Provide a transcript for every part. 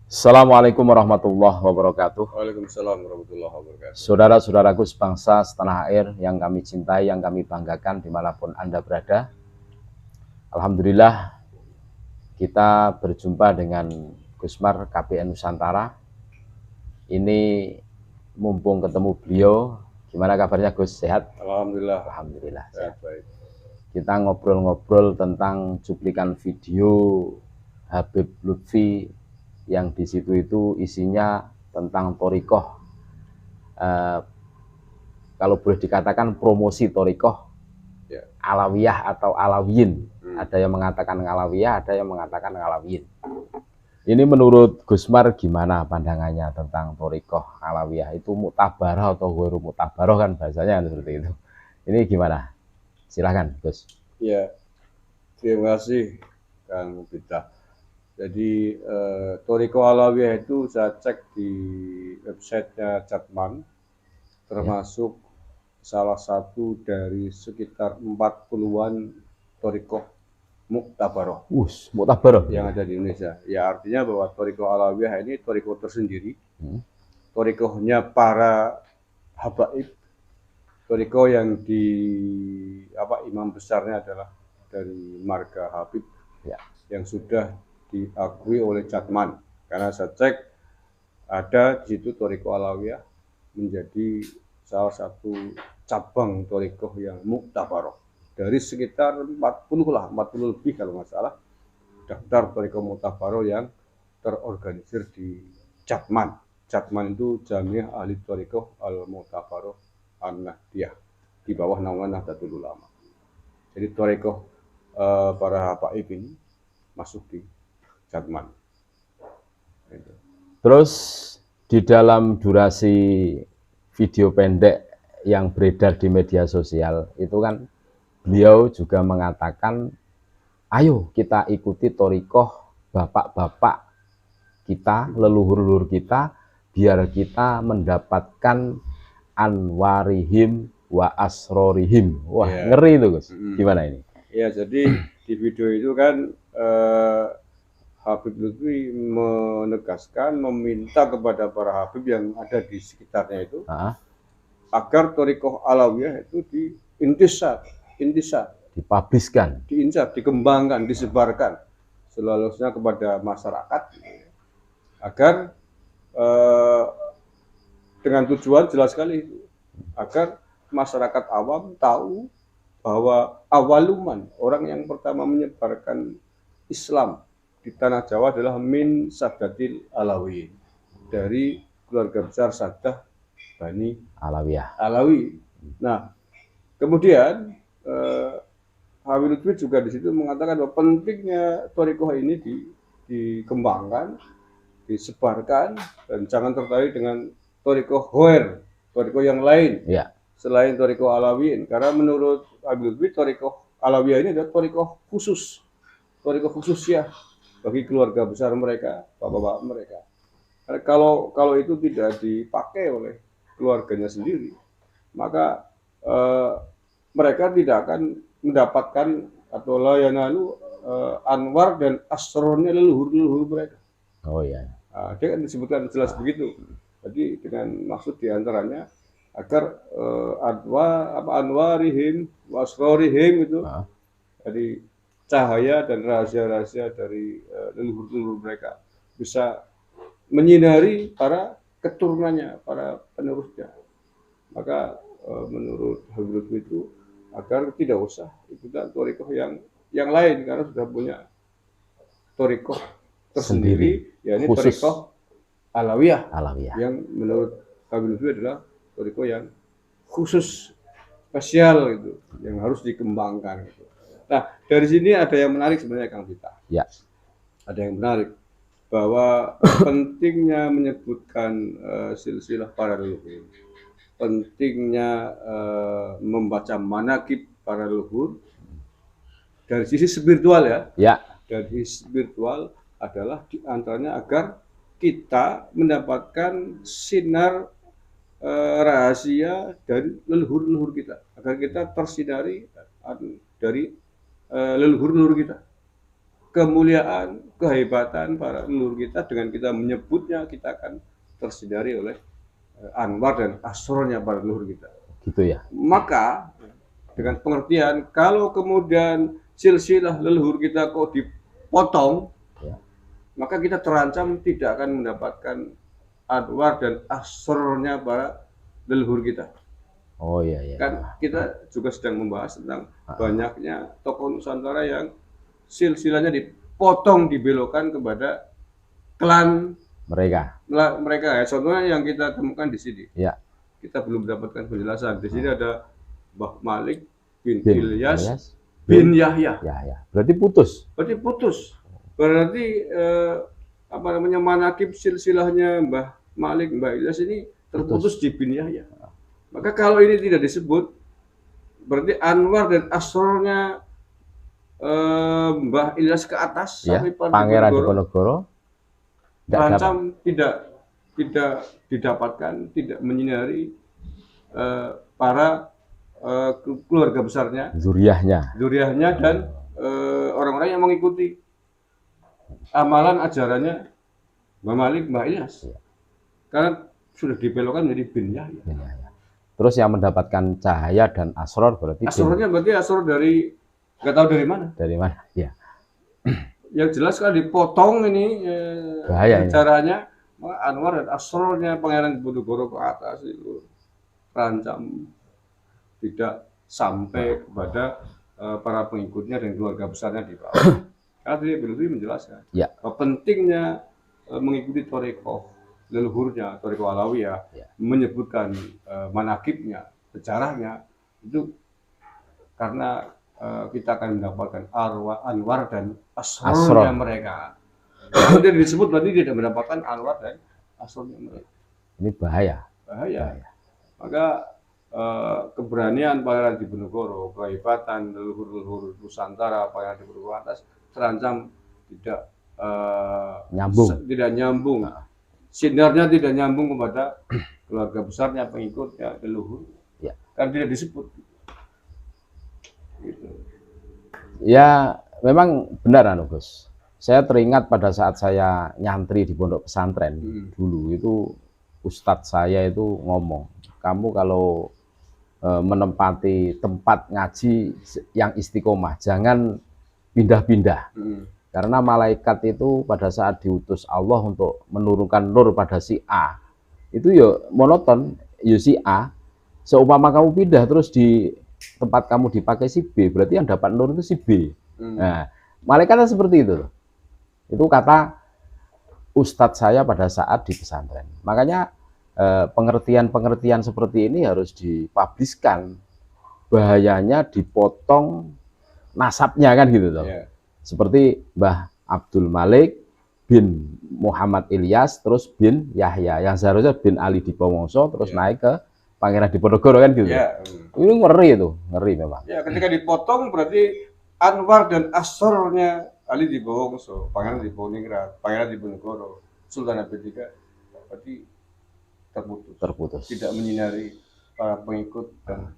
Assalamualaikum warahmatullahi wabarakatuh. Waalaikumsalam warahmatullahi wabarakatuh. Saudara-saudaraku sebangsa setanah air yang kami cintai, yang kami banggakan dimanapun Anda berada. Alhamdulillah kita berjumpa dengan Gusmar KPN Nusantara. Ini mumpung ketemu beliau, gimana kabarnya Gus? Sehat? Alhamdulillah. Alhamdulillah Sehat, sehat. baik. Kita ngobrol-ngobrol tentang cuplikan video Habib Lutfi yang di situ itu isinya tentang thorikoh. Kalau boleh dikatakan promosi thorikoh Ya. Alawiyah atau Alawiyin. Ada yang mengatakan Alawiyah, ada yang mengatakan Alawiyin. Ini menurut Gusmar gimana pandangannya tentang thorikoh Alawiyah? Itu muktabaroh atau ghairu muktabaroh kan bahasanya kan seperti itu. Ini gimana? Silahkan Gus. Ya, terima kasih Kang Bita. Jadi Thoriko Alawiyah itu saya cek di websitenya Catman, termasuk salah satu dari sekitar 40-an Thoriko Muktabaroh Muktabaroh yang ada di Indonesia. Ya, artinya bahwa Thoriko Alawiyah ini thoriko tersendiri, thorikohnya para habaib, thoriko yang imam besarnya adalah dari marga Habib ya. Yang sudah diakui oleh Catman. Karena saya cek ada di situ thoriko Alawiyah menjadi salah satu cabang thoriko yang muktabaroh. Dari sekitar 40 lebih kalau nggak salah daftar thoriko muktabaroh yang terorganisir di Catman. Catman itu Jamiah Ahli Thoriko Al-Muktabaroh An-Nahdiyah, di bawah naungan Nahdlatul Ulama. Jadi thoriko para habaib ini masuk di Catman. Terus di dalam durasi video pendek yang beredar di media sosial itu kan beliau juga mengatakan, ayo kita ikuti thorikoh bapak-bapak kita, leluhur-leluhur kita, biar kita mendapatkan anwarihim wa asrorihim. Wah, Ya. ngeri itu Gus. Gimana ini? Ya, jadi di video itu kan Habib Lutfi menegaskan, meminta kepada para Habib yang ada di sekitarnya itu agar thorikoh Alawiyah itu diintisar, dipubliskan, dikembangkan, disebarkan seluruhnya kepada masyarakat, agar dengan tujuan jelas sekali agar masyarakat awam tahu bahwa awaluman, orang yang pertama menyebarkan Islam di tanah Jawa adalah min Sadatil Alawi, dari keluarga besar Sadah Bani Alawi. Nah, kemudian Habib Lutfi juga di situ mengatakan bahwa pentingnya thorikoh ini dikembangkan, disebarkan, dan jangan tertarik dengan thorikoh ghair, thorikoh yang lain selain thorikoh Alawiyin. Karena menurut Habib Lutfi, thorikoh Alawiyah ini adalah thorikoh khusus, thorikoh khususiyah bagi keluarga besar mereka, bapak-bapak mereka. Karena kalau itu tidak dipakai oleh keluarganya sendiri, maka mereka tidak akan mendapatkan atau layanalu anwar dan asrornya leluhur mereka. Oh ya. Dia kan disebutkan jelas begitu. Jadi dengan maksud diantaranya agar anwarihim wasrorihim itu, jadi cahaya dan rahasia-rahasia dari leluhur mereka bisa menyinari para keturunannya, para penerusnya. Maka menurut Habib Lutfi itu agar tidak usah ikutan thorikoh yang lain, karena sudah punya thorikoh tersendiri, yakni thorikoh Alawiyah, yang menurut Habib Lutfi adalah thorikoh yang khusus, spesial gitu, yang harus dikembangkan gitu. Nah, dari sini ada yang menarik sebenarnya Kang Bita. Ya. Ada yang menarik bahwa pentingnya menyebutkan silsilah para leluhur, pentingnya membaca manaqib para leluhur dari sisi spiritual ya. Dari sisi spiritual adalah diantaranya agar kita mendapatkan sinar rahasia dari leluhur kita, agar kita tersinari dari leluhur kita. kemuliaan, kehebatan para leluhur kita, dengan kita menyebutnya kita akan tersidari oleh anwar dan asrornya para leluhur kita. Gitu ya. Maka dengan pengertian kalau kemudian silsilah leluhur kita kok dipotong, Ya. maka kita terancam tidak akan mendapatkan anwar dan asrornya para leluhur kita. Oh iya iya. Kan kita juga sedang membahas tentang banyaknya tokoh Nusantara yang silsilahnya dipotong, dibelokkan kepada klan Mereka. mereka ya. Contohnya yang kita temukan di sini. Ya. Kita belum mendapatkan penjelasan. Di sini ada Mbah Malik bin Bin Ilyas bin Yahya. Ya. Berarti putus. Berarti putus. Berarti apa namanya, manakib silsilahnya Mbah Malik, Mbah Ilyas ini terputus di bin Yahya. Maka kalau ini tidak disebut, berarti anwar dan asrornya Mbah Ilyas ke atas Ya. sampai Pangeran Diponegoro terancam tidak didapatkan, tidak menyinari para keluarga besarnya, zuriyahnya dan orang-orang yang mengikuti amalan ajarannya Mbah Malik, Mbah Ilyas. Karena sudah dibelokkan menjadi bin Yahya. Terus yang mendapatkan cahaya dan asror berarti Asrornya berarti asror dari nggak tahu dari mana. Dari mana? Ya. Yang jelas kalau dipotong ini Bahaya caranya, anwar dan asrornya Pangeran Diponegoro ke atas itu terancam tidak sampai kepada para pengikutnya dan keluarga besarnya di bawah. Karena dia belum menjelaskan pentingnya mengikuti thariqah leluhurnya, thariqah Alawiyah, menyebutkan manakibnya, sejarahnya, itu karena kita akan mendapatkan anwar dan asrornya mereka. Kalau tidak disebut berarti tidak mendapatkan anwar dan asrornya mereka. Ini bahaya. Maka keberanian Pangeran Diponegoro, kehebatan leluhur Nusantara Pangeran Diponegoro atas terancam tidak nyambung. Sinarnya tidak nyambung kepada keluarga besarnya, pengikutnya, leluhur. Kan tidak disebut. Gitu. Ya, memang benar Gus. Saya teringat pada saat saya nyantri di pondok pesantren dulu itu, ustadz saya itu ngomong, kamu kalau menempati tempat ngaji yang istiqomah, jangan pindah-pindah. Karena malaikat itu pada saat diutus Allah untuk menurunkan nur pada si A, itu ya monoton, ya si A. Seumpama kamu pindah terus di tempat kamu dipakai si B, berarti yang dapat nur itu si B. Nah, malaikatnya seperti itu. Itu kata ustadz saya pada saat di pesantren. Makanya pengertian-pengertian seperti ini harus dipubliskan. Bahayanya dipotong nasabnya kan gitu toh. Seperti Mbah Abdul Malik bin Muhammad Ilyas terus bin Yahya, yang seharusnya bin Ali Dipowongso terus naik ke Pangeran Diponegoro kan gitu. Ini ngeri itu, ngeri memang. Ya, ketika dipotong berarti anwar dan asrornya Ali Dipowongso, Pangeran Diponegoro, Pangeran Diponegoro, Sultan Habib III berarti terputus. Tidak menyinari para pengikut dan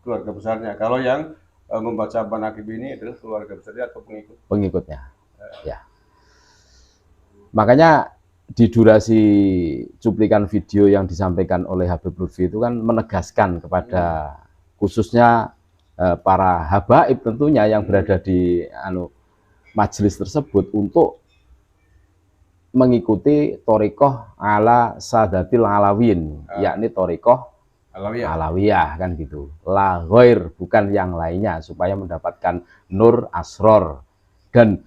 keluarga besarnya. Kalau yang membaca manakib ini adalah keluarga besarnya atau pengikutnya. Ya. Makanya di durasi cuplikan video yang disampaikan oleh Habib Lutfi itu kan menegaskan kepada khususnya para habaib tentunya yang berada di majelis tersebut untuk mengikuti thariqah ala Sadatil Alawin, yakni thariqah Alawiyah kan gitu. La ghair, bukan yang lainnya, supaya mendapatkan nur asror. Dan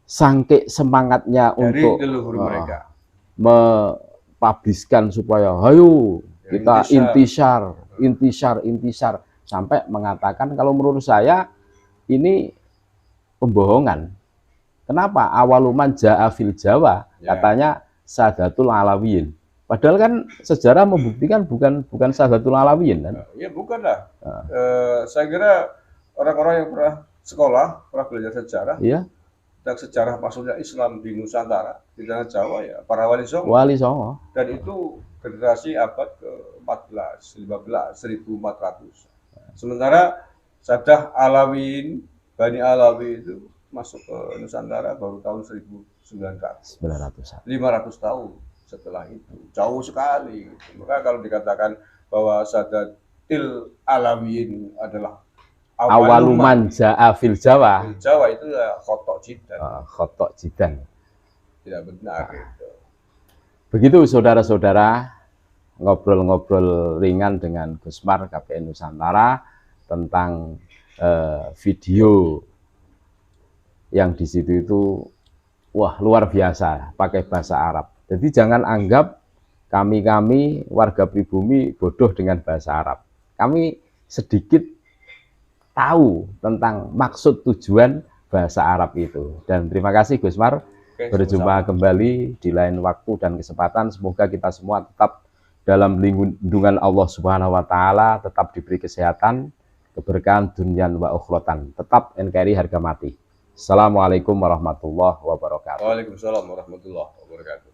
sangke semangatnya dari untuk mereka mempubliskan supaya hayo kita intisar sampai mengatakan kalau menurut saya ini pembohongan. Kenapa? Awaluman ja'a fil Jawa katanya Sadatul Alawiyin. Padahal kan sejarah membuktikan bukan Sadatul Alawiyin kan? Ya bukan lah. Saya kira orang-orang yang pernah sekolah, pernah belajar sejarah, tentang sejarah masuknya Islam di Nusantara, di tanah Jawa ya para Wali Songo. Dan itu generasi abad ke-14, 15, 1400. Sementara Sadah Alawiyin, Bani Alawi itu masuk ke Nusantara baru tahun 1900. 900-an. 500 tahun setelah itu. Jauh sekali. Gitu. Maka kalau dikatakan bahwa Sadatil Alawiyin adalah Awaluman ja'a fil Jawa. Fil Jawa itu ya khotok jidan. Khotok jidan. Tidak benar gitu. Begitu saudara-saudara, ngobrol-ngobrol ringan dengan Gusmar KPN Nusantara tentang video yang di situ itu wah luar biasa pakai bahasa Arab. Jadi jangan anggap kami warga pribumi bodoh dengan bahasa Arab. Kami sedikit tahu tentang maksud tujuan bahasa Arab itu. Dan terima kasih Gusmar. Berjumpa kembali di lain waktu dan kesempatan. Semoga kita semua tetap dalam lindungan Allah Subhanahu wa taala, tetap diberi kesehatan, keberkahan dunyan wa ukhrotan. Tetap NKRI harga mati. Assalamualaikum warahmatullahi wabarakatuh. Waalaikumsalam warahmatullahi wabarakatuh.